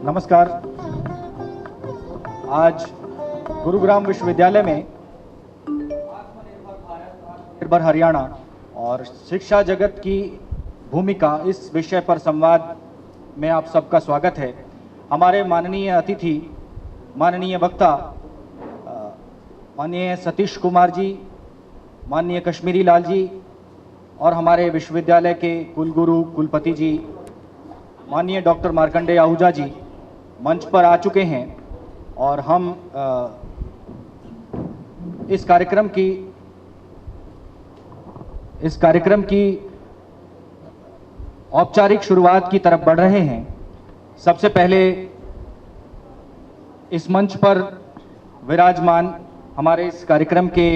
नमस्कार। आज गुरुग्राम विश्वविद्यालय में आत्मनिर्भर हरियाणा और शिक्षा जगत की भूमिका इस विषय पर संवाद में आप सबका स्वागत है। हमारे माननीय अतिथि, माननीय वक्ता, माननीय सतीश कुमार जी, माननीय कश्मीरी लाल जी और हमारे विश्वविद्यालय के कुलगुरु कुलपति जी माननीय डॉक्टर मार्कंडेय आहूजा जी मंच पर आ चुके हैं और हम इस कार्यक्रम की औपचारिक शुरुआत की तरफ बढ़ रहे हैं। सबसे पहले इस मंच पर विराजमान हमारे इस कार्यक्रम के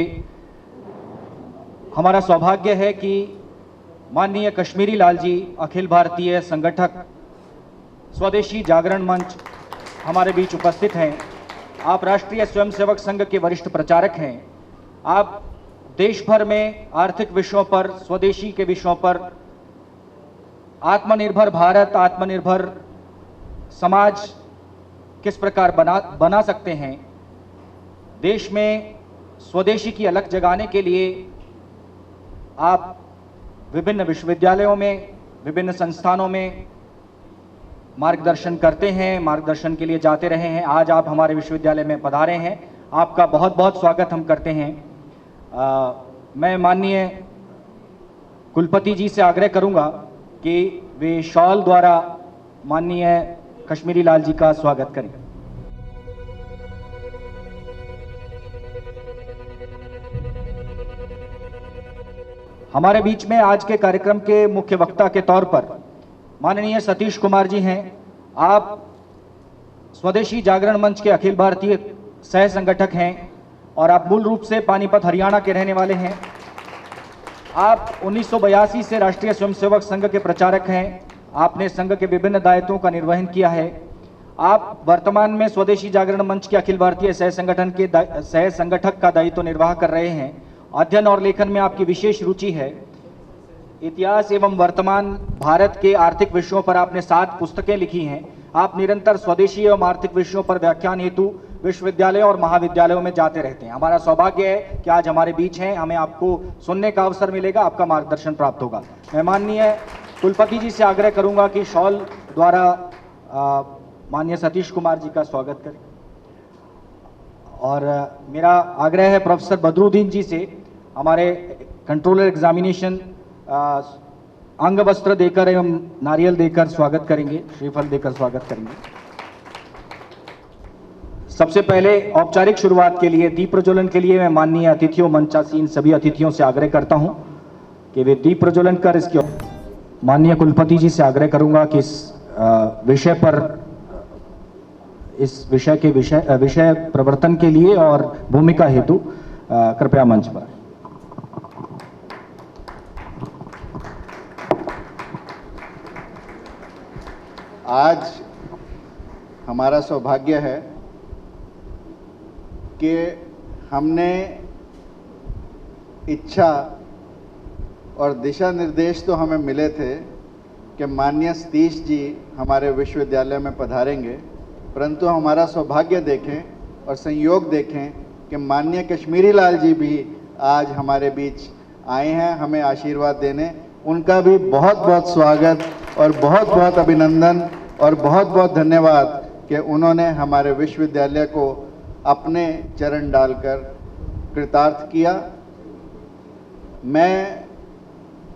हमारा सौभाग्य है कि माननीय कश्मीरी लाल जी, अखिल भारतीय संगठक स्वदेशी जागरण मंच, हमारे बीच उपस्थित हैं। आप राष्ट्रीय स्वयंसेवक संघ के वरिष्ठ प्रचारक हैं। आप देश भर में आर्थिक विषयों पर, स्वदेशी के विषयों पर, आत्मनिर्भर भारत, आत्मनिर्भर समाज किस प्रकार बना सकते हैं, देश में स्वदेशी की अलख जगाने के लिए आप विभिन्न विश्वविद्यालयों में, विभिन्न संस्थानों में मार्गदर्शन करते हैं, मार्गदर्शन के लिए जाते रहे हैं। आज आप हमारे विश्वविद्यालय में पधारे हैं, आपका बहुत बहुत स्वागत हम करते हैं। मैं माननीय कुलपति जी से आग्रह करूंगा कि वे शॉल द्वारा माननीय कश्मीरी लाल जी का स्वागत करें। हमारे बीच में आज के कार्यक्रम के मुख्य वक्ता के तौर पर माननीय सतीश कुमार जी हैं। आप स्वदेशी जागरण मंच के अखिल भारतीय सह संगठक हैं और आप मूल रूप से पानीपत हरियाणा के रहने वाले हैं। आप 1982 से राष्ट्रीय स्वयंसेवक संघ के प्रचारक हैं। आपने संघ के विभिन्न दायित्वों का निर्वहन किया है। आप वर्तमान में स्वदेशी जागरण मंच के अखिल भारतीय सह संगठक का दायित्व निर्वाह कर रहे हैं। अध्ययन और लेखन में आपकी विशेष रुचि है। इतिहास एवं वर्तमान भारत के आर्थिक विषयों पर आपने 7 पुस्तकें लिखी हैं। आप निरंतर स्वदेशी एवं आर्थिक विषयों पर व्याख्यान हेतु विश्वविद्यालयों और महाविद्यालयों में जाते रहते हैं। हमारा सौभाग्य है कि आज हमारे बीच हैं, हमें आपको सुनने का अवसर मिलेगा, आपका मार्गदर्शन प्राप्त होगा। मैं माननीय कुलपति जी से आग्रह करूंगा कि शॉल द्वारा माननीय सतीश कुमार जी का स्वागत करें। और मेरा आग्रह है प्रोफेसर बदरुद्दीन जी से, हमारे कंट्रोलर एग्जामिनेशन, अंग वस्त्र देकर एवं नारियल देकर स्वागत करेंगे, श्रीफल देकर स्वागत करेंगे। सबसे पहले औपचारिक शुरुआत के लिए, दीप प्रज्वलन के लिए मैं माननीय अतिथियों, मंचासीन सभी अतिथियों से आग्रह करता हूं कि वे दीप प्रज्वलन कर इसके माननीय कुलपति जी से आग्रह करूंगा कि इस विषय पर, इस विषय प्रवर्तन के लिए और भूमिका हेतु कृपया मंच पर। आज हमारा सौभाग्य है कि हमने इच्छा और दिशा निर्देश तो हमें मिले थे कि माननीय सतीश जी हमारे विश्वविद्यालय में पधारेंगे, परंतु हमारा सौभाग्य देखें और संयोग देखें कि माननीय कश्मीरी लाल जी भी आज हमारे बीच आए हैं हमें आशीर्वाद देने। उनका भी बहुत बहुत स्वागत और बहुत बहुत अभिनंदन और बहुत बहुत धन्यवाद कि उन्होंने हमारे विश्वविद्यालय को अपने चरण डालकर कृतार्थ किया। मैं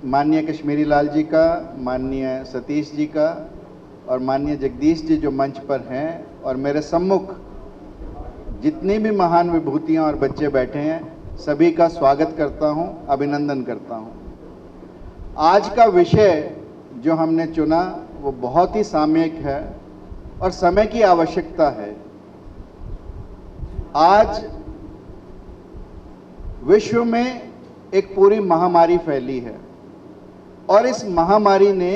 माननीय कश्मीरी लाल जी का, माननीय सतीश जी का और माननीय जगदीश जी जो मंच पर हैं और मेरे सम्मुख जितनी भी महान विभूतियां और बच्चे बैठे हैं, सभी का स्वागत करता हूं, अभिनंदन करता हूं। आज का विषय जो हमने चुना वो बहुत ही सामयिक है और समय की आवश्यकता है। आज विश्व में एक पूरी महामारी फैली है और इस महामारी ने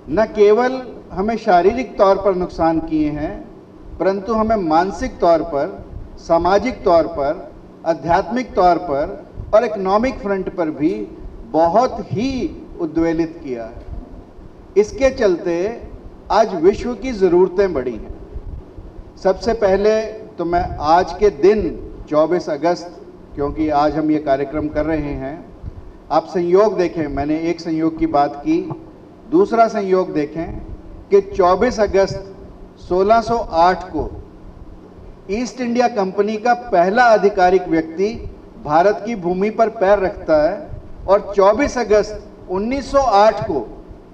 न केवल हमें शारीरिक तौर पर नुकसान किए हैं, परंतु हमें मानसिक तौर पर, सामाजिक तौर पर, आध्यात्मिक तौर पर और इकोनॉमिक फ्रंट पर भी बहुत ही उद्वेलित किया है। इसके चलते आज विश्व की ज़रूरतें बड़ी हैं। सबसे पहले तो मैं आज के दिन 24 अगस्त, क्योंकि आज हम ये कार्यक्रम कर रहे हैं, आप संयोग देखें, मैंने एक संयोग की बात की, दूसरा संयोग देखें कि 24 अगस्त 1608 को ईस्ट इंडिया कंपनी का पहला आधिकारिक व्यक्ति भारत की भूमि पर पैर रखता है, और 24 अगस्त 1908 को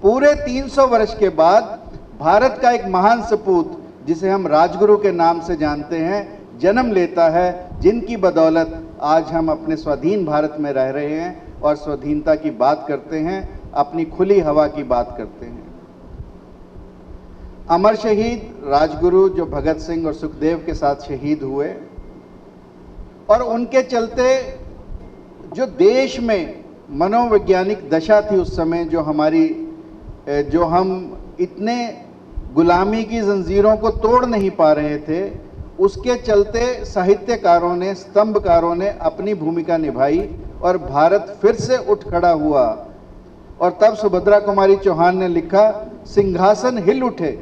पूरे 300 वर्ष के बाद भारत का एक महान सपूत, जिसे हम राजगुरु के नाम से जानते हैं, जन्म लेता है, जिनकी बदौलत आज हम अपने स्वाधीन भारत में रह रहे हैं और स्वाधीनता की बात करते हैं, अपनी खुली हवा की बात करते हैं। अमर शहीद राजगुरु जो भगत सिंह और सुखदेव के साथ शहीद हुए, और उनके चलते जो देश में मनोवैज्ञानिक दशा थी उस समय, जो हम इतने गुलामी की जंजीरों को तोड़ नहीं पा रहे थे, उसके चलते साहित्यकारों ने, स्तंभकारों ने अपनी भूमिका निभाई और भारत फिर से उठ खड़ा हुआ। और तब सुभद्रा कुमारी चौहान ने लिखा, सिंहासन हिल उठे,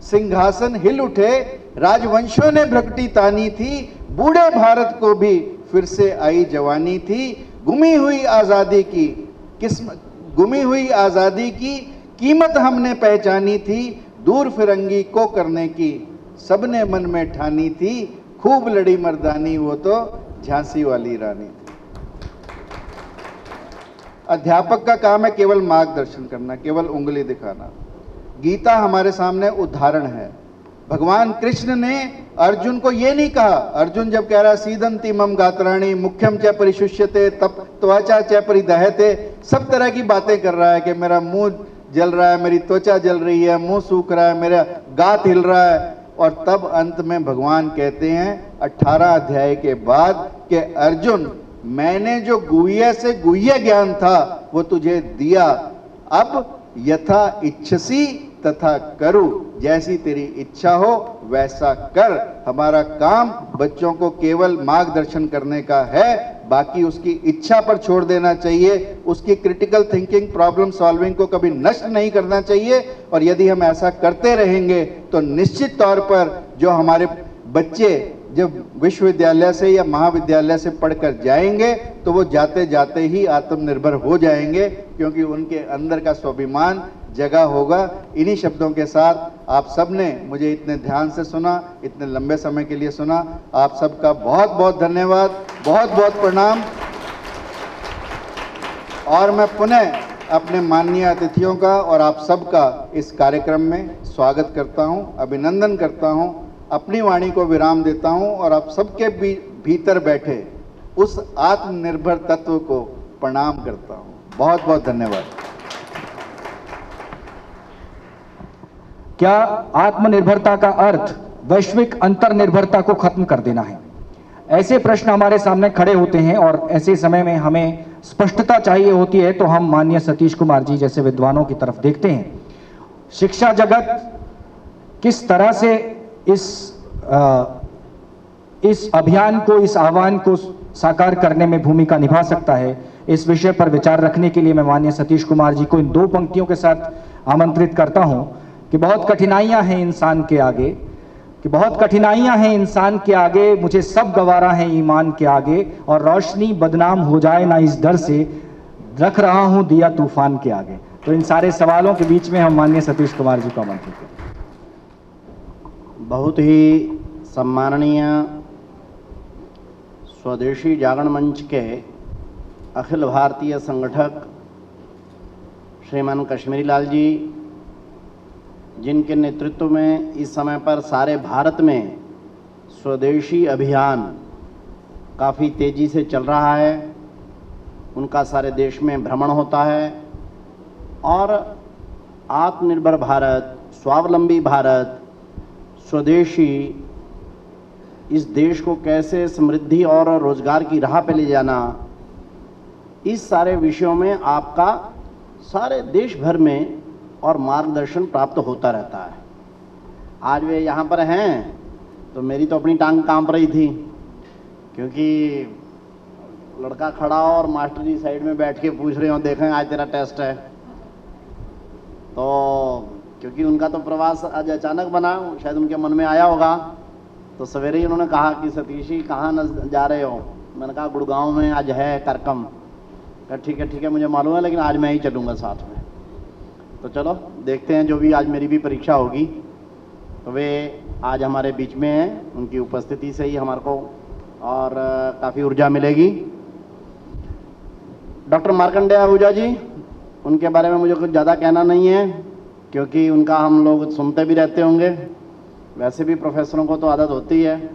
सिंहासन हिल उठे, राजवंशों ने भ्रकटी तानी थी, बूढ़े भारत को भी फिर से आई जवानी थी, गुमी हुई आज़ादी की कीमत हमने पहचानी थी, दूर फिरंगी को करने की सबने मन में ठानी थी, खूब लड़ी मर्दानी वो तो झांसी वाली रानी थी। अध्यापक का काम है केवल मार्गदर्शन करना, केवल उंगली दिखाना। गीता हमारे सामने उदाहरण है। भगवान कृष्ण ने अर्जुन को ये नहीं कहा, अर्जुन जब कह रहा है सीदंती मम गात्राणी मुख्यम च परिशुष्यते तप त्वचा च परिदहते, सब तरह की बातें कर रहा है कि मेरा मुंह जल रहा है, मेरी त्वचा जल रही है, मुंह सूख रहा है, मेरा गात हिल रहा है, और तब अंत में भगवान कहते हैं 18 अध्याय के बाद कि अर्जुन, मैंने जो गुह्य से गुह्य ज्ञान था वो तुझे दिया, अब यथा इच्छसी तथा करू, जैसी तेरी इच्छा हो वैसा कर। हमारा काम बच्चों को केवल मार्गदर्शन करने का है, बाकी उसकी इच्छा पर छोड़ देना चाहिए, उसकी क्रिटिकल थिंकिंग, प्रॉब्लम सॉल्विंग को कभी नष्ट नहीं करना चाहिए। और यदि हम ऐसा करते रहेंगे तो निश्चित तौर पर जो हमारे बच्चे जब विश्वविद्यालय से या महाविद्यालय से पढ़कर जाएंगे तो वो जाते जाते ही आत्मनिर्भर हो जाएंगे, क्योंकि उनके अंदर का स्वाभिमान जगह होगा। इन्हीं शब्दों के साथ आप सब ने मुझे इतने ध्यान से सुना, इतने लंबे समय के लिए सुना, आप सबका बहुत बहुत धन्यवाद, बहुत बहुत प्रणाम। और मैं पुनः अपने माननीय अतिथियों का और आप सबका इस कार्यक्रम में स्वागत करता हूं, अभिनंदन करता हूं, अपनी वाणी को विराम देता हूं और आप सबके भीतर बैठे उस आत्मनिर्भर तत्व को प्रणाम करता हूं। बहुत बहुत धन्यवाद। क्या आत्मनिर्भरता का अर्थ वैश्विक अंतर्निर्भरता को खत्म कर देना है? ऐसे प्रश्न हमारे सामने खड़े होते हैं और ऐसे समय में हमें स्पष्टता चाहिए होती है, तो हम माननीय सतीश कुमार जी जैसे विद्वानों की तरफ देखते हैं। शिक्षा जगत किस तरह से इस अभियान को, इस आह्वान को साकार करने में भूमिका निभा सकता है, इस विषय पर विचार रखने के लिए मैं माननीय सतीश कुमार जी को इन दो पंक्तियों के साथ आमंत्रित करता हूं कि बहुत कठिनाइयां हैं इंसान के आगे, मुझे सब गवारा है ईमान के आगे, और रोशनी बदनाम हो जाए ना इस डर से, रख रहा हूं दिया तूफान के आगे। तो इन सारे सवालों के बीच में हम माननीय सतीश कुमार जी को आमंत्रित करते हैं। बहुत ही सम्माननीय स्वदेशी जागरण मंच के अखिल भारतीय संगठक श्रीमान कश्मीरी लाल जी, जिनके नेतृत्व में इस समय पर सारे भारत में स्वदेशी अभियान काफ़ी तेज़ी से चल रहा है, उनका सारे देश में भ्रमण होता है और आत्मनिर्भर भारत, स्वावलंबी भारत, स्वदेशी, इस देश को कैसे समृद्धि और रोजगार की राह पे ले जाना, इस सारे विषयों में आपका सारे देश भर में और मार्गदर्शन प्राप्त होता रहता है। आज वे यहाँ पर हैं तो मेरी तो अपनी टांग कांप रही थी, क्योंकि लड़का खड़ा और मास्टर जी साइड में बैठ के पूछ रहे हो, देखें आज तेरा टेस्ट है, तो क्योंकि उनका तो प्रवास आज अचानक बना, शायद उनके मन में आया होगा। तो सवेरे ही उन्होंने कहा कि सतीश जी कहाँ जा रहे हो? मैंने कहा गुड़गांव में आज है कार्यक्रम। कहा ठीक है मुझे मालूम है, लेकिन आज मैं ही चलूँगा साथ में। तो चलो देखते हैं, जो भी आज मेरी भी परीक्षा होगी तो वे आज हमारे बीच में हैं। उनकी उपस्थिति से ही हमारे को और काफ़ी ऊर्जा मिलेगी। डॉक्टर मार्कंडेय आहूजा जी, उनके बारे में मुझे कुछ ज़्यादा कहना नहीं है, क्योंकि उनका हम लोग सुनते भी रहते होंगे। वैसे भी प्रोफेसरों को तो आदत होती है,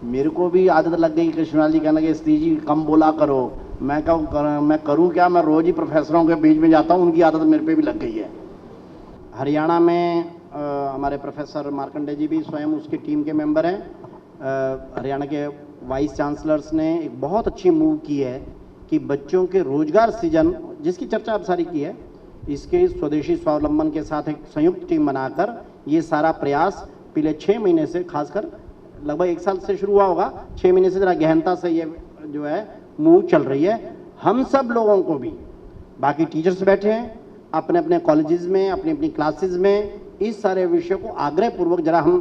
मेरे को भी आदत लग गई कृष्णलाल जी कहना कि सतीश जी कम बोला करो। मैं करूँ क्या, मैं रोज़ ही प्रोफेसरों के बीच में जाता हूँ, उनकी आदत मेरे पे भी लग गई है। हरियाणा में हमारे प्रोफेसर मार्कंडेय जी भी स्वयं उसकी टीम के मेंबर हैं। हरियाणा के वाइस चांसलर्स ने एक बहुत अच्छी मूव की है कि बच्चों के रोजगार सृजन, जिसकी चर्चा अब सारी की है, इसके स्वदेशी स्वावलंबन के साथ एक संयुक्त टीम बनाकर ये सारा प्रयास पिछले 6 महीने से, खासकर लगभग 1 साल से शुरू हुआ होगा, 6 महीने से जरा गहनता से ये जो है मूव चल रही है। हम सब लोगों को भी, बाकी टीचर्स बैठे हैं अपने अपने कॉलेजेस में, अपनी अपनी क्लासेस में, इस सारे विषयों को आग्रह पूर्वक जरा हम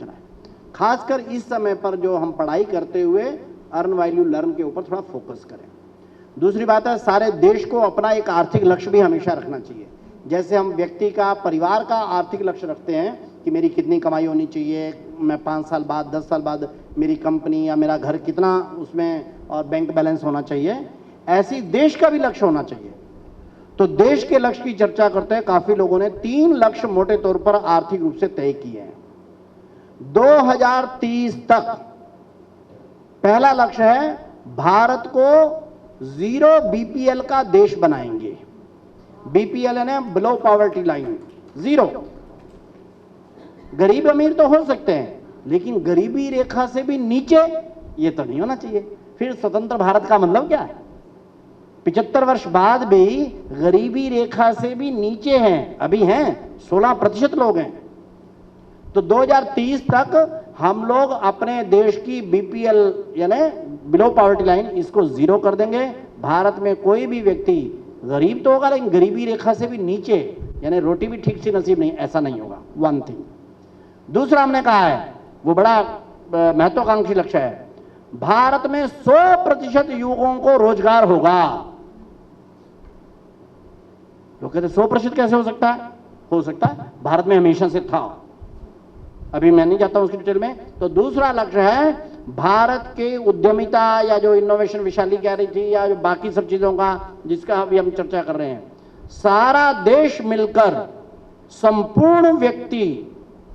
चलाएं। खासकर इस समय पर जो हम पढ़ाई करते हुए अर्न वैल्यू लर्न के ऊपर थोड़ा फोकस करें। दूसरी बात है, सारे देश को अपना एक आर्थिक लक्ष्य भी हमेशा रखना चाहिए। जैसे हम व्यक्ति का, परिवार का आर्थिक लक्ष्य रखते हैं कि मेरी कितनी कमाई होनी चाहिए, मैं 5 साल बाद, 10 साल बाद मेरी कंपनी या मेरा घर कितना उसमें और बैंक बैलेंस होना चाहिए, ऐसी देश का भी लक्ष्य होना चाहिए। तो देश के लक्ष्य की चर्चा करते हैं, काफी लोगों ने 3 लक्ष्य मोटे तौर पर आर्थिक रूप से तय किए हैं 2030 तक। पहला लक्ष्य है भारत को 0 बीपीएल का देश बनाएंगे। बीपीएल यानी बिलो पॉवर्टी लाइन, 0। गरीब अमीर तो हो सकते हैं, लेकिन गरीबी रेखा से भी नीचे ये तो नहीं होना चाहिए। फिर स्वतंत्र भारत का मतलब क्या है? 75 वर्ष बाद भी गरीबी रेखा से भी नीचे हैं, अभी हैं 16% लोग हैं। तो 2030 तक हम लोग अपने देश की बीपीएल यानी बिलो पॉवर्टी लाइन, इसको 0 कर देंगे। भारत में कोई भी व्यक्ति गरीब तो होगा, लेकिन गरीबी रेखा से भी नीचे, यानी रोटी भी ठीक से नसीब नहीं, ऐसा नहीं होगा। 1 थिंग। दूसरा हमने कहा है, वो बड़ा महत्वाकांक्षी लक्ष्य है, भारत में 100% युवकों को रोजगार होगा। लोग कहते 100% कैसे हो सकता है? हो सकता है, भारत में हमेशा से था, अभी मैं नहीं जाता हूं उसकी डिटेल में। तो दूसरा लक्ष्य है भारत के उद्यमिता या जो इनोवेशन विशाली कह रही थी, या जो बाकी सब चीजों का जिसका अभी हम चर्चा कर रहे हैं, सारा देश मिलकर संपूर्ण व्यक्ति,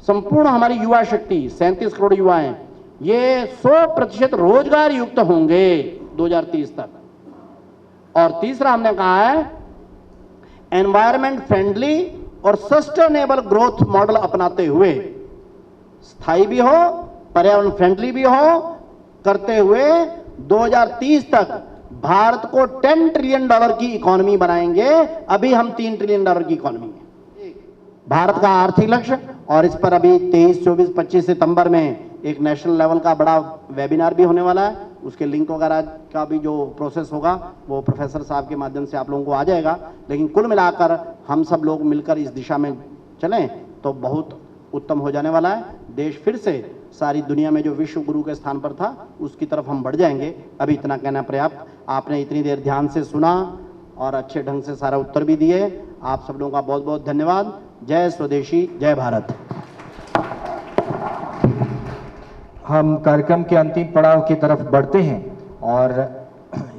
संपूर्ण हमारी युवा शक्ति, 37 करोड़ युवा हैं, ये 100% रोजगार युक्त होंगे 2030 तक। और तीसरा हमने कहा है एनवायरमेंट फ्रेंडली और सस्टेनेबल ग्रोथ मॉडल अपनाते हुए, स्थायी भी हो, पर्यावरण फ्रेंडली भी हो, करते हुए 2030 तक भारत को $10 ट्रिलियन की इकोनॉमी बनाएंगे। अभी हम $3 ट्रिलियन की इकोनॉमी है, भारत का आर्थिक लक्ष्य। और इस पर अभी 23, 24, 25 सितंबर में एक नेशनल लेवल का बड़ा वेबिनार भी होने वाला है। उसके लिंक वगैरह का भी जो प्रोसेस होगा वो प्रोफेसर साहब के माध्यम से आप लोगों को आ जाएगा। लेकिन कुल मिलाकर हम सब लोग मिलकर इस दिशा में चलें तो बहुत उत्तम हो जाने वाला है। देश फिर से सारी दुनिया में जो विश्व गुरु के स्थान पर था उसकी तरफ हम बढ़ जाएंगे। अभी इतना कहना पर्याप्त। आपने इतनी देर ध्यान से सुना और अच्छे ढंग से सारा उत्तर भी दिए। आप सब लोगों का बहुत बहुत धन्यवाद। जय स्वदेशी, जय भारत। हम कार्यक्रम के अंतिम पड़ाव की तरफ बढ़ते हैं और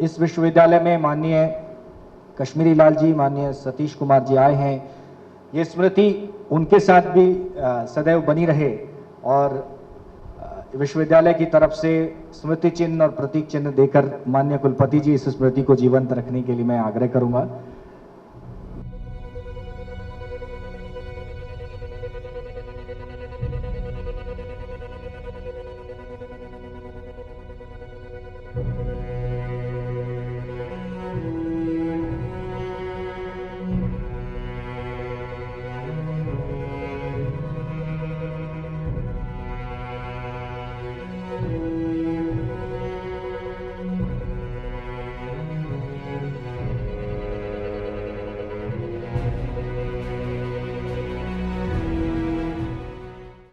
इस विश्वविद्यालय में माननीय कश्मीरी लाल जी, माननीय सतीश कुमार जी आए हैं। ये स्मृति उनके साथ भी सदैव बनी रहे और विश्वविद्यालय की तरफ से स्मृति चिन्ह और प्रतीक चिन्ह देकर माननीय कुलपति जी इस स्मृति को जीवंत रखने के लिए मैं आग्रह करूंगा।